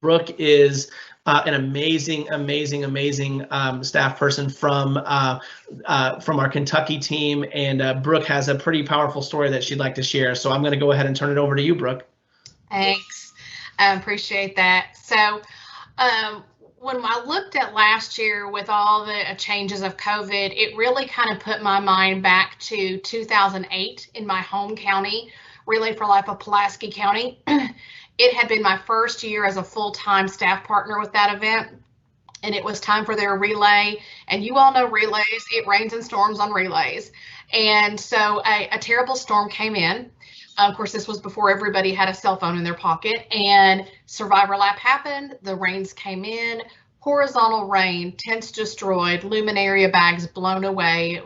Brooke is an amazing staff person from our Kentucky team, and Brooke has a pretty powerful story that she'd like to share. So I'm going to go ahead and turn it over to you, Brooke. Thanks. I appreciate that. So when I looked at last year with all the changes of COVID, it really kind of put my mind back to 2008 in my home county, Relay for Life of Pulaski County. It had been my first year as a full-time staff partner with that event, and it was time for their relay. And you all know relays, it rains and storms on relays. And so a terrible storm came in. Of course, this was before everybody had a cell phone in their pocket, and Survivor Lap happened. The rains came in, horizontal rain, tents destroyed, luminaria bags blown away,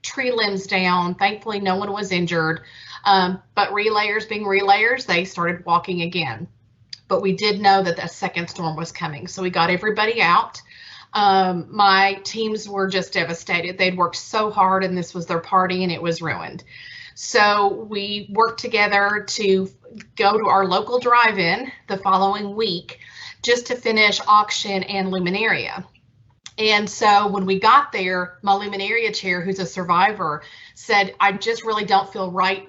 tree limbs down. Thankfully, no one was injured. But relayers being relayers, they started walking again. But we did know that the second storm was coming, so we got everybody out. My teams were just devastated. They'd worked so hard, and this was their party, and it was ruined. So we worked together to go to our local drive-in the following week just to finish auction and luminaria. And so when we got there, my luminaria chair, who's a survivor, said, I just really don't feel right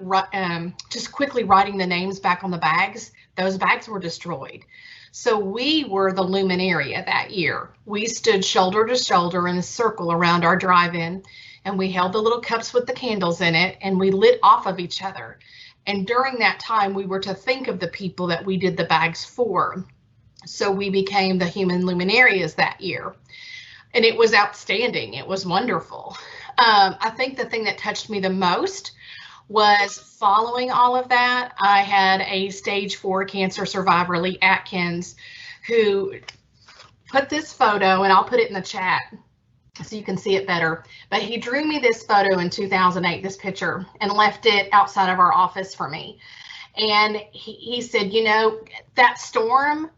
just quickly writing the names back on the bags. Those bags were destroyed. So we were the luminaria that year. We stood shoulder to shoulder in a circle around our drive-in, and we held the little cups with the candles in it, and we lit off of each other. And during that time, we were to think of the people that we did the bags for. So we became the human luminarias that year. And it was outstanding. It was wonderful. I think the thing that touched me the most was following all of that. I had a stage 4 cancer survivor, Lee Atkins, who put this photo, and I'll put it in the chat so you can see it better. But he drew me this photo in 2008, this picture, and left it outside of our office for me. And he said, you know, that storm,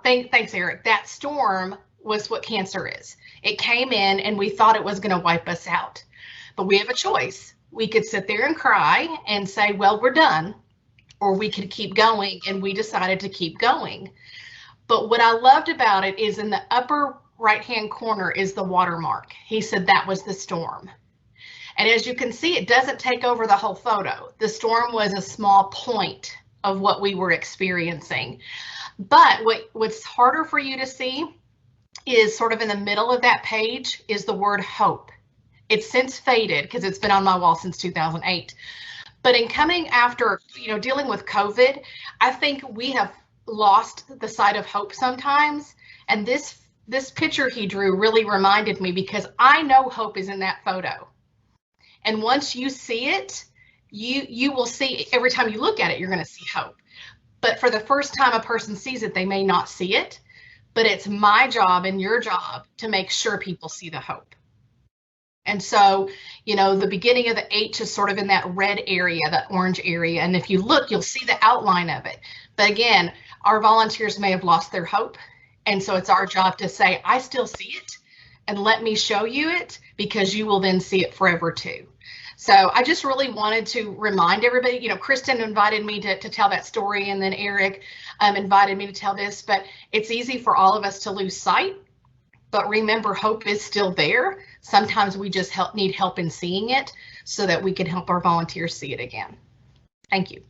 thanks, Eric, that storm was what cancer is. It came in and we thought it was going to wipe us out. But we have a choice. We could sit there and cry and say, well, we're done. Or we could keep going, and we decided to keep going. But what I loved about it is in the upper right-hand corner is the watermark. He said that was the storm. And as you can see, it doesn't take over the whole photo. The storm was a small point of what we were experiencing. But what's harder for you to see is sort of in the middle of that page is the word hope. It's since faded because it's been on my wall since 2008. But in coming after, dealing with COVID, I think we have lost the sight of hope sometimes. And this picture he drew really reminded me, because I know hope is in that photo. And once you see it, you will see, every time you look at it, you're going to see hope. But for the first time a person sees it, they may not see it. But it's my job and your job to make sure people see the hope. And so, the beginning of the H is sort of in that red area, that orange area. And if you look, you'll see the outline of it. But again, our volunteers may have lost their hope. And so it's our job to say, I still see it, and let me show you it, because you will then see it forever too. So I just really wanted to remind everybody, Kristen invited me to tell that story, and then Eric invited me to tell this, but it's easy for all of us to lose sight. But remember, hope is still there. Sometimes we just need help in seeing it so that we can help our volunteers see it again. Thank you.